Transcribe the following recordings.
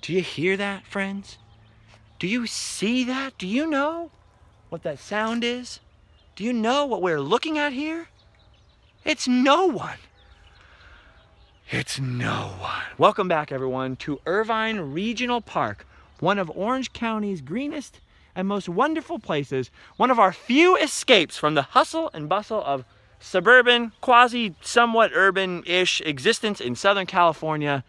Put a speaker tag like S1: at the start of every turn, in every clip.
S1: Do you hear that, friends? Do you see that? Do you know what that sound is? Do you know what we're looking at here? It's no one. It's no one. Welcome back, everyone, to Irvine Regional Park, one of Orange County's greenest and most wonderful places, one of our few escapes from the hustle and bustle of suburban, quasi-somewhat urban-ish existence in Southern California,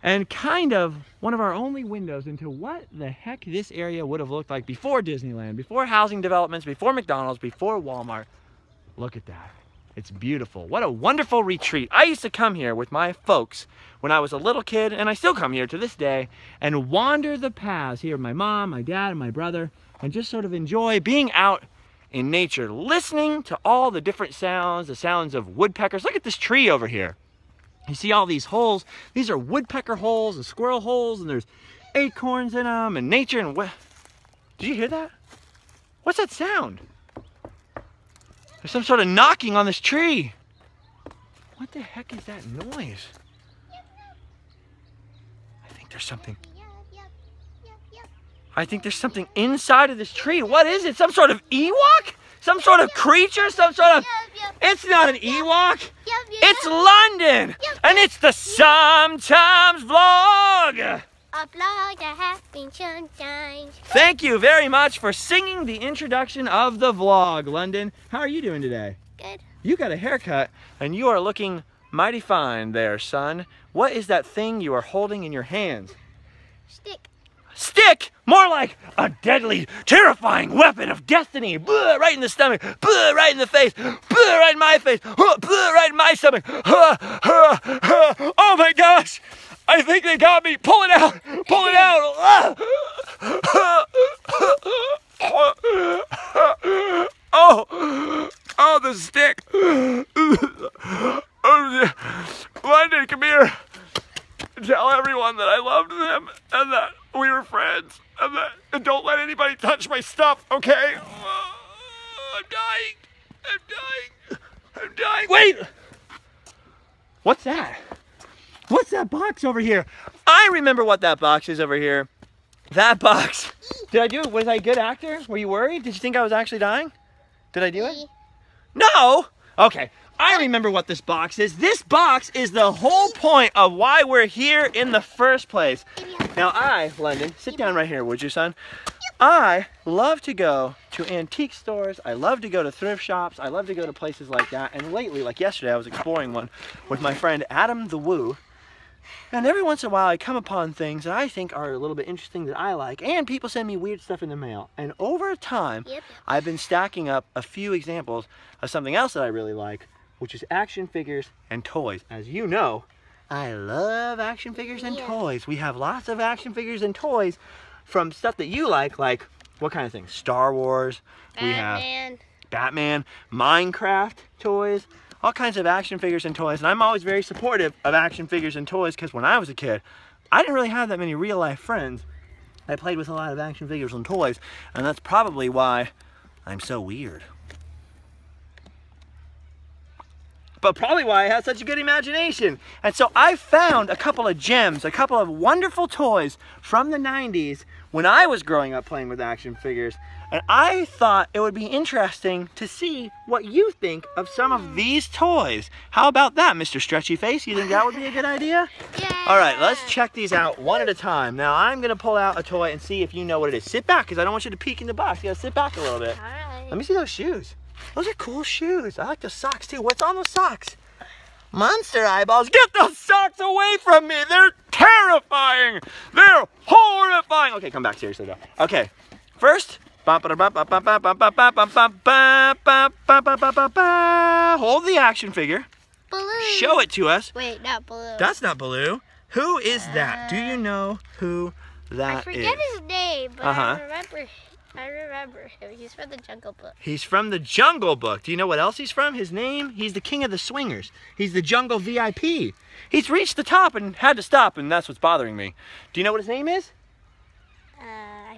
S1: and kind of one of our only windows into what the heck this area would have looked like before Disneyland, before housing developments, before McDonald's, before Walmart. Look at that. It's beautiful. What a wonderful retreat. I used to come here with my folks when I was a little kid, and I still come here to this day, and wander the paths here with my mom, my dad, and my brother, and just sort of enjoy being out in nature, listening to all the different sounds, the sounds of woodpeckers. Look at this tree over here. You see all these holes? These are woodpecker holes and squirrel holes, and there's acorns in them, and nature, and what? Did you hear that? What's that sound? There's some sort of knocking on this tree. What the heck is that noise? I think there's something. I think there's something inside of this tree. What is it? Some sort of Ewok? Some sort of creature? Some sort of... It's not an Ewok. It's London. And it's the Sometimes Vlog.
S2: A vlog that happens sometimes.
S1: Thank you very much for singing the introduction of the vlog, London. How are you doing today?
S2: Good.
S1: You got a haircut and you are looking mighty fine there, son. What is that thing you are holding in your hands?
S2: Stick.
S1: Stick! More like a deadly, terrifying weapon of destiny. Blah, right in the stomach. Blah, right in the face. Blah, right in my face. Blah, right in my stomach. Oh my gosh! I think they got me. Pull it out. Pull it out. Oh, the stick. London, come here. Tell everyone that I loved them and that we were friends and don't let anybody touch my stuff, okay? I'm dying. I'm dying. Wait. What's that? What's that box over here? I remember what that box is over here. That box. Did I do it? Was I a good actor? Were you worried? Did you think I was actually dying? Did I do it? No. Okay. I remember what this box is. This box is the whole point of why we're here in the first place. Now London, sit down right here, would you, son? I love to go to antique stores. I love to go to thrift shops. I love to go to places like that. And lately, like yesterday, I was exploring one with my friend Adam the Woo. And every once in a while, I come upon things that I think are a little bit interesting that I like. And people send me weird stuff in the mail. And over time, I've been stacking up a few examples of something else that I really like, which is action figures and toys. As you know, I love action figures and toys. We have lots of action figures and toys from stuff that you like what kind of things? Star Wars. We have Batman, Minecraft toys, all kinds of action figures and toys. And I'm always very supportive of action figures and toys because when I was a kid, I didn't really have that many real life friends. I played with a lot of action figures and toys, and that's probably why I'm so weird. But probably why I have such a good imagination. And so I found a couple of gems, a couple of wonderful toys from the 90s when I was growing up playing with action figures. And I thought it would be interesting to see what you think of some of these toys. How about that, Mr. Stretchy Face? You think that would be a good idea?
S2: Yeah.
S1: All right, let's check these out one at a time. Now I'm gonna pull out a toy and see if you know what it is. Sit back, because I don't want you to peek in the box. You gotta sit back a little bit.
S2: All right.
S1: Let me see those shoes. Those are cool shoes. I like those socks too. What's on those socks? Monster eyeballs. Get those socks away from me. They're terrifying. They're horrifying. Okay, come back seriously though. Okay, first, hold the action figure.
S2: Baloo.
S1: Show it to us.
S2: Wait, not Baloo.
S1: That's not Baloo. Who is that? Do you know who that is?
S2: I forget his name, but I remember him. He's from the Jungle Book.
S1: He's from the Jungle Book. Do you know what else he's from? His name? He's the king of the swingers. He's the jungle VIP. He's reached the top and had to stop, and that's what's bothering me. Do you know what his name is?
S2: I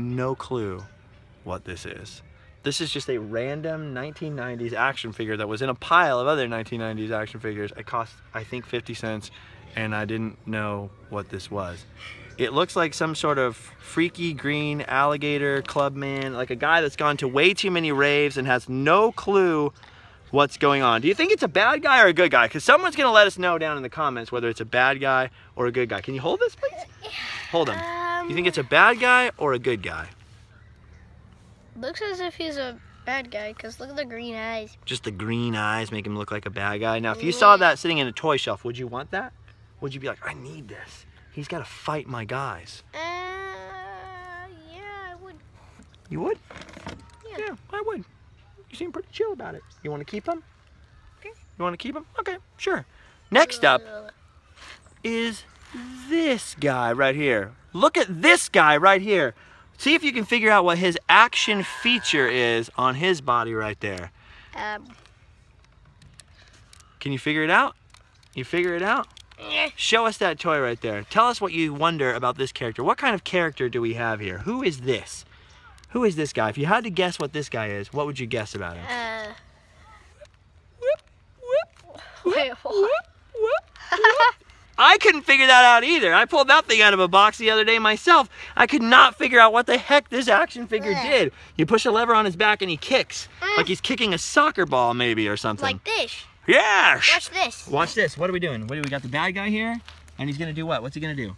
S1: no clue what this is. This is just a random 1990s action figure that was in a pile of other 1990s action figures. It cost, I think, 50 cents, and I didn't know what this was. It looks like some sort of freaky green alligator clubman, like a guy that's gone to way too many raves and has no clue what's going on. Do you think it's a bad guy or a good guy? Because someone's gonna let us know down in the comments whether it's a bad guy or a good guy. Can you hold this, please? Hold him. You think it's a bad guy or a good guy?
S2: Looks as if he's a bad guy, because look at the green eyes.
S1: Just the green eyes make him look like a bad guy. Now, if you saw that sitting in a toy shelf, would you want that? Would you be like, I need this? He's got to fight my guys.
S2: Yeah, I would.
S1: You would?
S2: Yeah,
S1: I would. You seem pretty chill about it. You want to keep him?
S2: Okay.
S1: You want to keep him? Okay, sure. Next up is this guy right here. Look at this guy right here. See if you can figure out what his action feature is on his body right there. Can you figure it out? You figure it out? Show us that toy right there. Tell us what you wonder about this character. What kind of character do we have here? Who is this? Who is this guy? If you had to guess what this guy is, what would you guess about him?
S2: Wait, what?
S1: I couldn't figure that out either. I pulled that thing out of a box the other day myself. I could not figure out what the heck this action figure did. You push a lever on his back and he kicks. Like he's kicking a soccer ball maybe or something.
S2: Like this.
S1: Yeah.
S2: Watch this.
S1: Watch this. What are we doing? What do we got? The bad guy here? And he's going to do what? What's he going to do?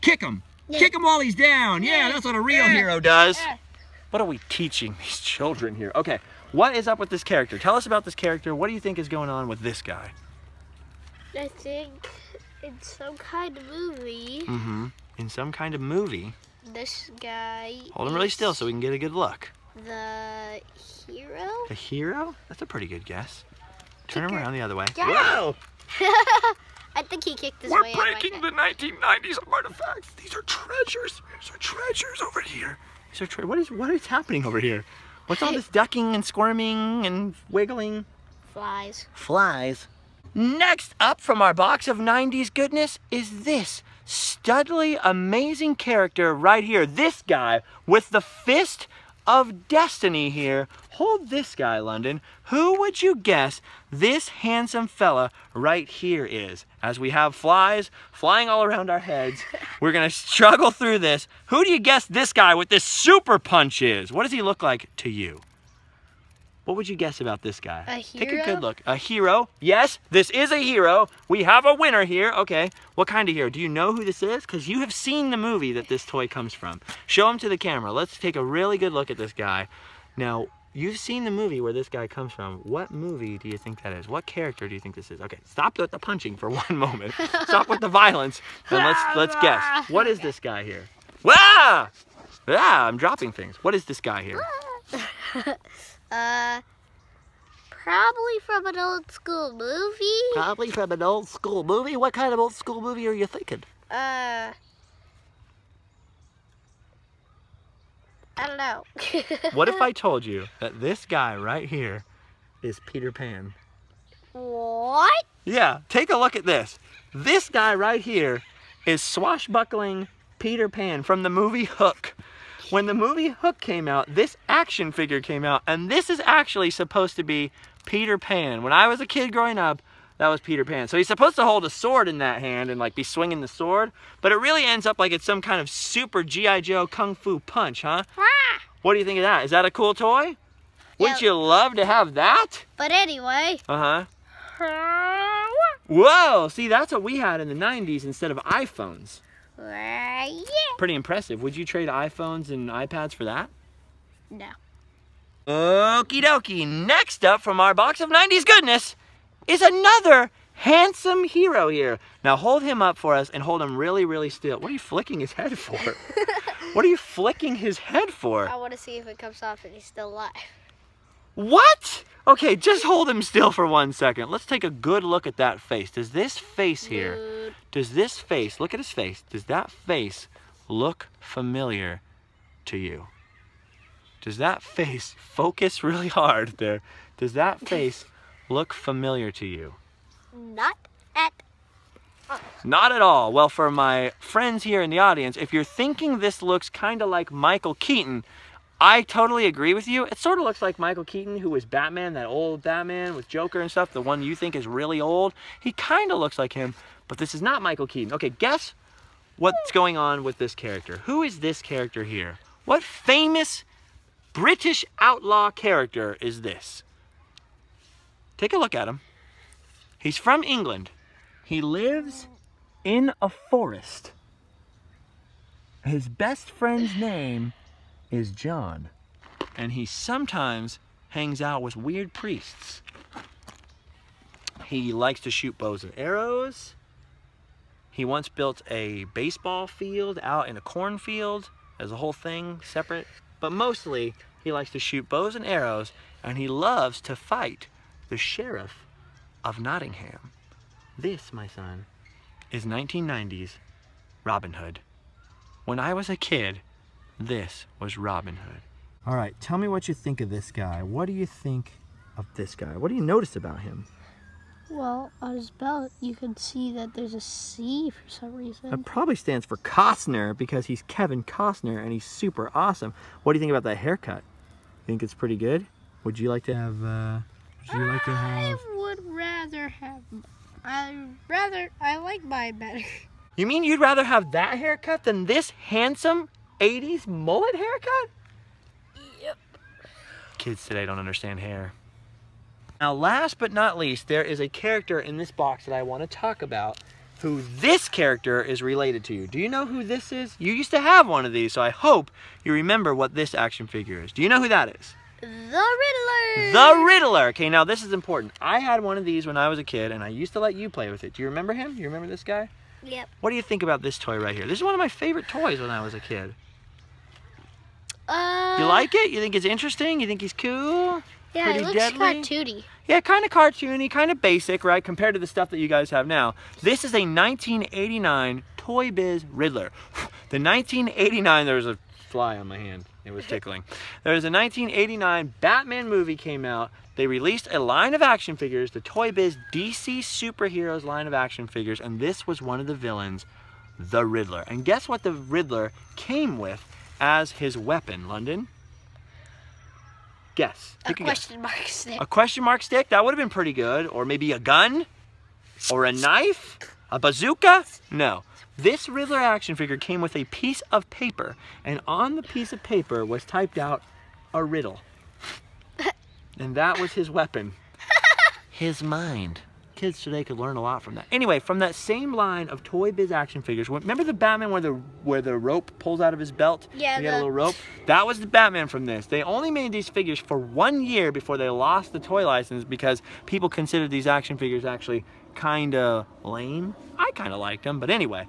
S1: Kick him.
S2: Yeah.
S1: Kick him while he's down. Yeah, that's what a real hero does. What are we teaching these children here? Okay, what is up with this character? Tell us about this character. What do you think is going on with this guy?
S2: I think in some kind of movie.
S1: In some kind of movie.
S2: This guy.
S1: Hold him really still so we can get a good look.
S2: The hero?
S1: The hero? That's a pretty good guess. Turn him around the other way.
S2: Yeah.
S1: Whoa!
S2: I think he kicked his
S1: We're
S2: way
S1: breaking the 1990s artifacts. These are treasures. These are treasures over here. These are what is happening over here? What's all this ducking and squirming and wiggling?
S2: Flies.
S1: Flies. Next up from our box of 90s goodness is this studly, amazing character right here. This guy with the fist of destiny here. Hold this guy, London. Who would you guess this handsome fella right here is? As we have flies flying all around our heads, we're gonna struggle through this. Who do you guess this guy with this super punch is? What does he look like to you? What would you guess about this guy?
S2: A hero?
S1: Take a good look. A hero. Yes, this is a hero. We have a winner here. Okay, what kind of hero? Do you know who this is? Because you have seen the movie that this toy comes from. Show him to the camera. Let's take a really good look at this guy. Now, you've seen the movie where this guy comes from. What movie do you think that is? What character do you think this is? Okay, stop with the punching for one moment. Stop with the violence, and let's guess. What is this guy here? Wow! Ah, I'm dropping things. What is this guy here?
S2: Probably from an old school movie.
S1: Probably from an old school movie? What kind of old school movie are you thinking?
S2: I don't know.
S1: What if I told you that this guy right here is Peter Pan?
S2: What?
S1: Yeah, take a look at this. This guy right here is swashbuckling Peter Pan from the movie Hook. When the movie Hook came out, this action figure came out, and this is actually supposed to be Peter Pan. When I was a kid growing up, that was Peter Pan. So he's supposed to hold a sword in that hand and like be swinging the sword, but it really ends up like it's some kind of super G.I. Joe Kung Fu punch, huh? What do you think of that? Is that a cool toy? Wouldn't you love to have that?
S2: But anyway.
S1: Whoa, see, that's what we had in the 90s instead of iPhones.
S2: Yeah.
S1: Pretty impressive. Would you trade iPhones and iPads for that?
S2: No.
S1: Okie dokie. Next up from our box of 90s goodness is another handsome hero here. Now hold him up for us and hold him really, really still. What are you flicking his head for? What are you flicking his head for?
S2: I want to see if it comes off and he's still alive.
S1: What? Okay, just hold him still for 1 second. Let's take a good look at that face. Does this face here, does this face, look at his face, does that face look familiar to you? Does that face, focus really hard there, does that face look familiar to you?
S2: Not at
S1: Not at all. Well, for my friends here in the audience, if you're thinking this looks kind of like Michael Keaton, I totally agree with you. It sort of looks like Michael Keaton, who was Batman, that old Batman with Joker and stuff, the one you think is really old. He kind of looks like him, but this is not Michael Keaton. Okay, guess what's going on with this character. Who is this character here? What famous British outlaw character is this? Take a look at him. He's from England. He lives in a forest. His best friend's name is John. And he sometimes hangs out with weird priests. He likes to shoot bows and arrows. He once built a baseball field out in a cornfield as a whole thing separate. But mostly, he likes to shoot bows and arrows, and he loves to fight the Sheriff of Nottingham. This, my son, is 1990s Robin Hood. When I was a kid, this was Robin Hood. All right, tell me what you think of this guy. What do you think of this guy? What do you notice about him?
S2: Well, on his belt, you can see that there's a C for some reason.
S1: That probably stands for Costner because he's Kevin Costner and he's super awesome. What do you think about that haircut? Think it's pretty good? Would you like to have,
S2: I would rather have, I like mine better.
S1: You mean you'd rather have that haircut than this handsome 80s mullet haircut?
S2: Yep.
S1: Kids today don't understand hair. Now, last but not least, there is a character in this box that I want to talk about who this character is related to. Do you know who this is? You used to have one of these, so I hope you remember what this action figure is. Do you know who that is?
S2: The Riddler!
S1: The Riddler! Okay, now this is important. I had one of these when I was a kid, and I used to let you play with it. Do you remember him? You remember this guy?
S2: Yep.
S1: What do you think about this toy right here? This is one of my favorite toys when I was a kid. You like it? You think it's interesting? You think he's cool?
S2: Yeah,
S1: Pretty
S2: it looks
S1: deadly?
S2: cartoony.
S1: Yeah, kind of cartoony, kind of basic, right, compared to the stuff that you guys have now. This is a 1989 Toy Biz Riddler. The 1989, there was a fly on my hand. It was tickling. There was a 1989 Batman movie came out. They released a line of action figures, the Toy Biz DC Superheroes line of action figures, and this was one of the villains, the Riddler. And guess what the Riddler came with as his weapon, London? Guess.
S2: A question mark stick.
S1: A question mark stick? That would have been pretty good. Or maybe a gun? Or a knife? A bazooka? No. This Riddler action figure came with a piece of paper, and on the piece of paper was typed out a riddle. And that was his weapon. His mind. Kids today could learn a lot from that. Anyway, from that same line of Toy Biz action figures, remember the Batman where the rope pulls out of his belt?
S2: Yeah.
S1: He had a little rope? That was the Batman from this. They only made these figures for 1 year before they lost the toy license because people considered these action figures actually kind of lame. I kind of liked them, but anyway.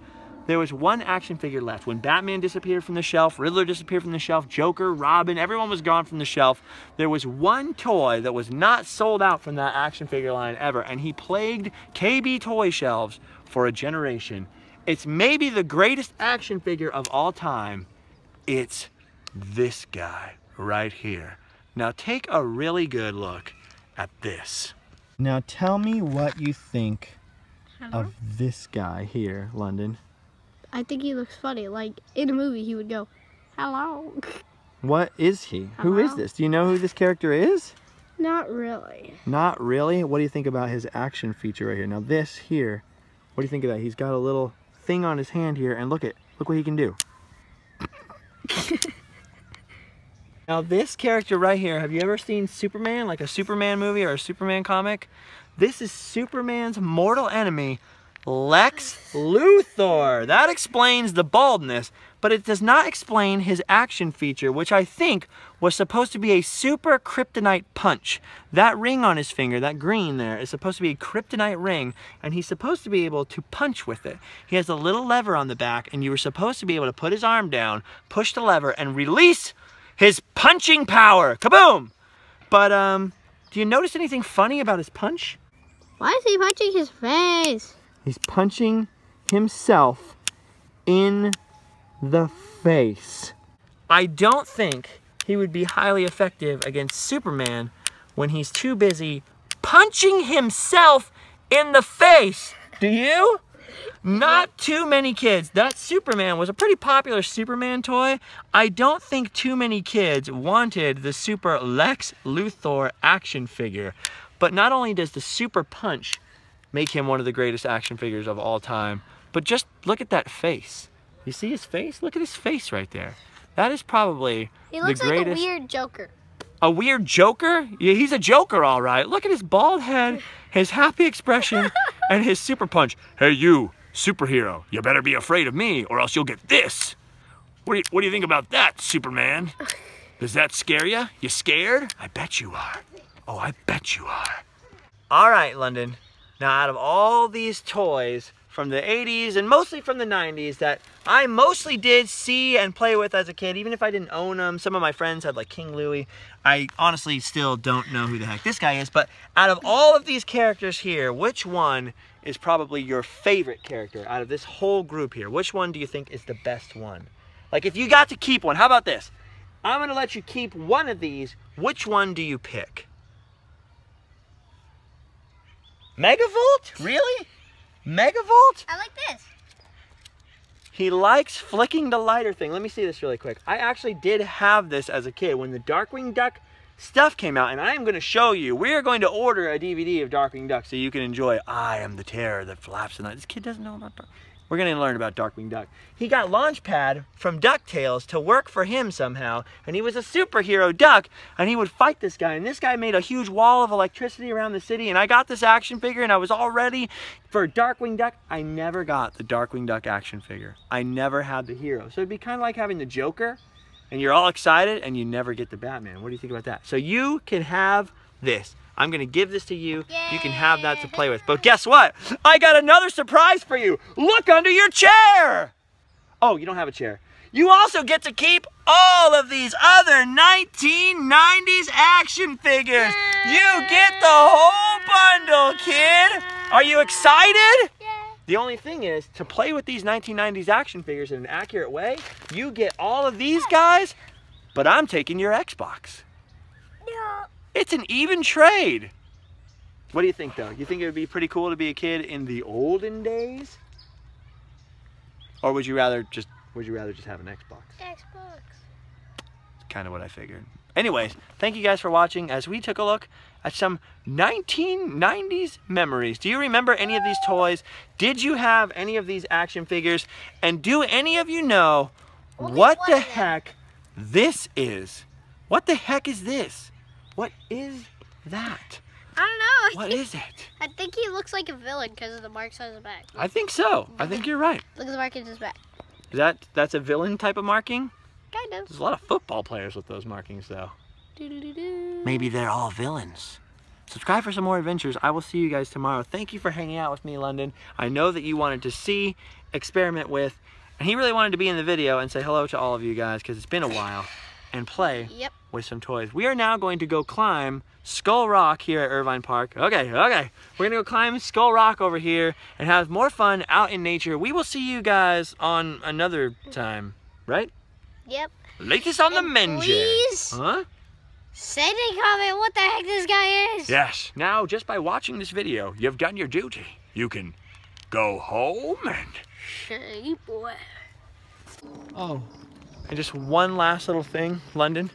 S1: There was one action figure left. When Batman disappeared from the shelf, Riddler disappeared from the shelf, Joker, Robin, everyone was gone from the shelf. There was one toy that was not sold out from that action figure line ever, and he plagued KB toy shelves for a generation. It's maybe the greatest action figure of all time. It's this guy right here. Now take a really good look at this. Now tell me what you think of this guy here, London.
S2: I think he looks funny. Like, in a movie, he would go, hello.
S1: What is he? Who is this? Do you know who this character is?
S2: Not really.
S1: Not really? What do you think about his action feature right here? Now this here, what do you think of that? He's got a little thing on his hand here, and look what he can do. Now this character right here, have you ever seen Superman, like a Superman movie or a Superman comic? This is Superman's mortal enemy, Lex Luthor. That explains the baldness, but it does not explain his action feature, which I think was supposed to be a super kryptonite punch. That ring on his finger, that green there, is supposed to be a kryptonite ring, and he's supposed to be able to punch with it. He has a little lever on the back, and you were supposed to be able to put his arm down, push the lever, and release his punching power. Kaboom! But, do you notice anything funny about his punch?
S2: Why is he punching his face?
S1: He's punching himself in the face. I don't think he would be highly effective against Superman when he's too busy punching himself in the face. Do you?
S3: Not too many kids. That Superman was a pretty popular Superman toy. I don't think too many kids wanted the Super Lex Luthor action figure. But not only does the Super Punch make him one of the greatest action figures of all time, but just look at that face. You see his face? Look at his face right there. That is probably
S2: He looks
S3: the greatest.
S2: like a weird Joker.
S3: A weird Joker? Yeah, he's a Joker, all right. Look at his bald head, his happy expression, and his super punch. Hey, you, superhero, you better be afraid of me or else you'll get this. What do you think about that, Superman? Does that scare you? You scared? I bet you are. Oh, I bet you are. All right, London. Now, out of all these toys from the 80s and mostly from the 90s that I mostly did see and play with as a kid, even if I didn't own them, some of my friends had like King Louie. I honestly still don't know who the heck this guy is, but out of all of these characters here, which one is probably your favorite character out of this whole group here? Which one do you think is the best one? Like if you got to keep one, how about this? I'm gonna let you keep one of these. Which one do you pick? Megavolt? Really? Megavolt?
S2: I like this.
S3: He likes flicking the lighter thing. Let me see this really quick. I actually did have this as a kid when the Darkwing Duck stuff came out, and I am going to show you. We are going to order a DVD of Darkwing Duck so you can enjoy I Am the Terror that flaps in the night. This kid doesn't know about Darkwing. We're going to learn about Darkwing Duck. He got Launchpad from DuckTales to work for him somehow, and he was a superhero duck, and he would fight this guy, and this guy made a huge wall of electricity around the city, and I got this action figure, and I was all ready for Darkwing Duck. I never got the Darkwing Duck action figure. I never had the hero. So it'd be kind of like having the Joker, and you're all excited, and you never get the Batman. What do you think about that? So you can have this. I'm gonna give this to you.
S2: Yay.
S3: You can have that to play with. But guess what? I got another surprise for you. Look under your chair. Oh, you don't have a chair. You also get to keep all of these other 1990s action figures. You get the whole bundle, kid. Are you excited?
S2: Yeah.
S3: The only thing is, to play with these 1990s action figures in an accurate way, you get all of these guys, but I'm taking your Xbox.
S2: No.
S3: It's an even trade. What do you think, though? You think it would be pretty cool to be a kid in the olden days? Or would you rather just have an Xbox?
S2: Xbox.
S3: That's kind of what I figured. Anyways, thank you guys for watching as we took a look at some 1990s memories. Do you remember any of these toys? Did you have any of these action figures? And do any of you know what the heck this is? What the heck is this? What is that?
S2: I don't know.
S3: What is it?
S2: I think he looks like a villain because of the marks on his back.
S3: I think so. I think you're right.
S2: Look at the mark on his back.
S3: That's a villain type of marking?
S2: Kind of.
S3: There's a lot of football players with those markings, though.
S2: Doo-doo-doo-doo.
S3: Maybe they're all villains. Subscribe for some more adventures. I will see you guys tomorrow. Thank you for hanging out with me, London. I know that you wanted to see, experiment with, and he really wanted to be in the video and say hello to all of you guys because it's been a while and play with some toys. We are now going to go climb Skull Rock here at Irvine Park. Okay. We're gonna go climb Skull Rock over here and have more fun out in nature. We will see you guys on another time, right?
S2: Yep.
S3: Latest on the menu.
S2: Please
S3: Huh?
S2: send a comment what the heck this guy is.
S3: Yes. Now, just by watching this video, you've done your duty. You can go home and...
S2: Hey, boy.
S3: Oh, and just one last little thing, London.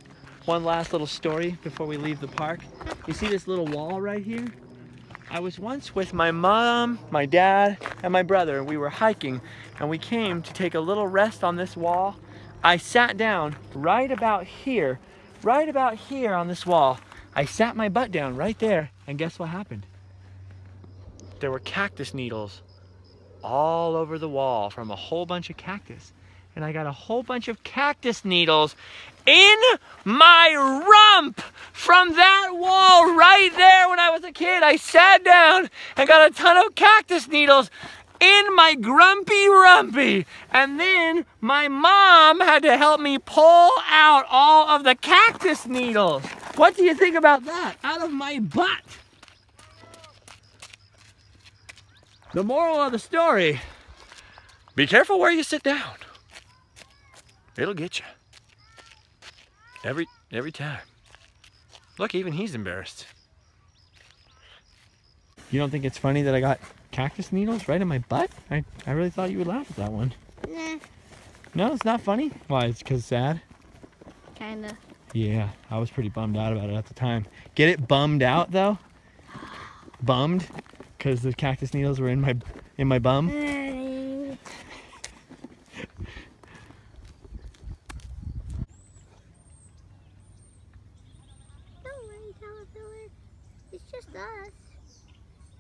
S3: One last little story before we leave the park. You see this little wall right here? I was once with my mom, my dad, and my brother, and we were hiking, and we came to take a little rest on this wall. I sat down right about here on this wall. I sat my butt down right there, and guess what happened? There were cactus needles all over the wall from a whole bunch of cactus. And I got a whole bunch of cactus needles in my rump from that wall right there when I was a kid. I sat down and got a ton of cactus needles in my grumpy rumpy. And then my mom had to help me pull out all of the cactus needles. What do you think about that? Out of my butt. The moral of the story, be careful where you sit down. It'll get you. Every time. Look, even he's embarrassed. You don't think it's funny that I got cactus needles right in my butt? I really thought you would laugh at that one.
S2: Nah,
S3: No, it's not funny? Why, it's because sad?
S2: kinda.
S3: Yeah, I was pretty bummed out about it at the time. Get it bummed out though? Bummed? Because the cactus needles were in my bum?
S2: Don't worry, caterpillar. It's just us.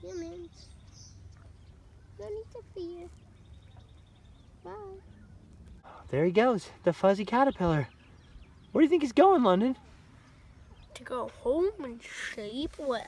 S2: Humans. No need to fear. Bye.
S3: There he goes, the fuzzy caterpillar. Where do you think he's going, London?
S2: To go home and sleep well.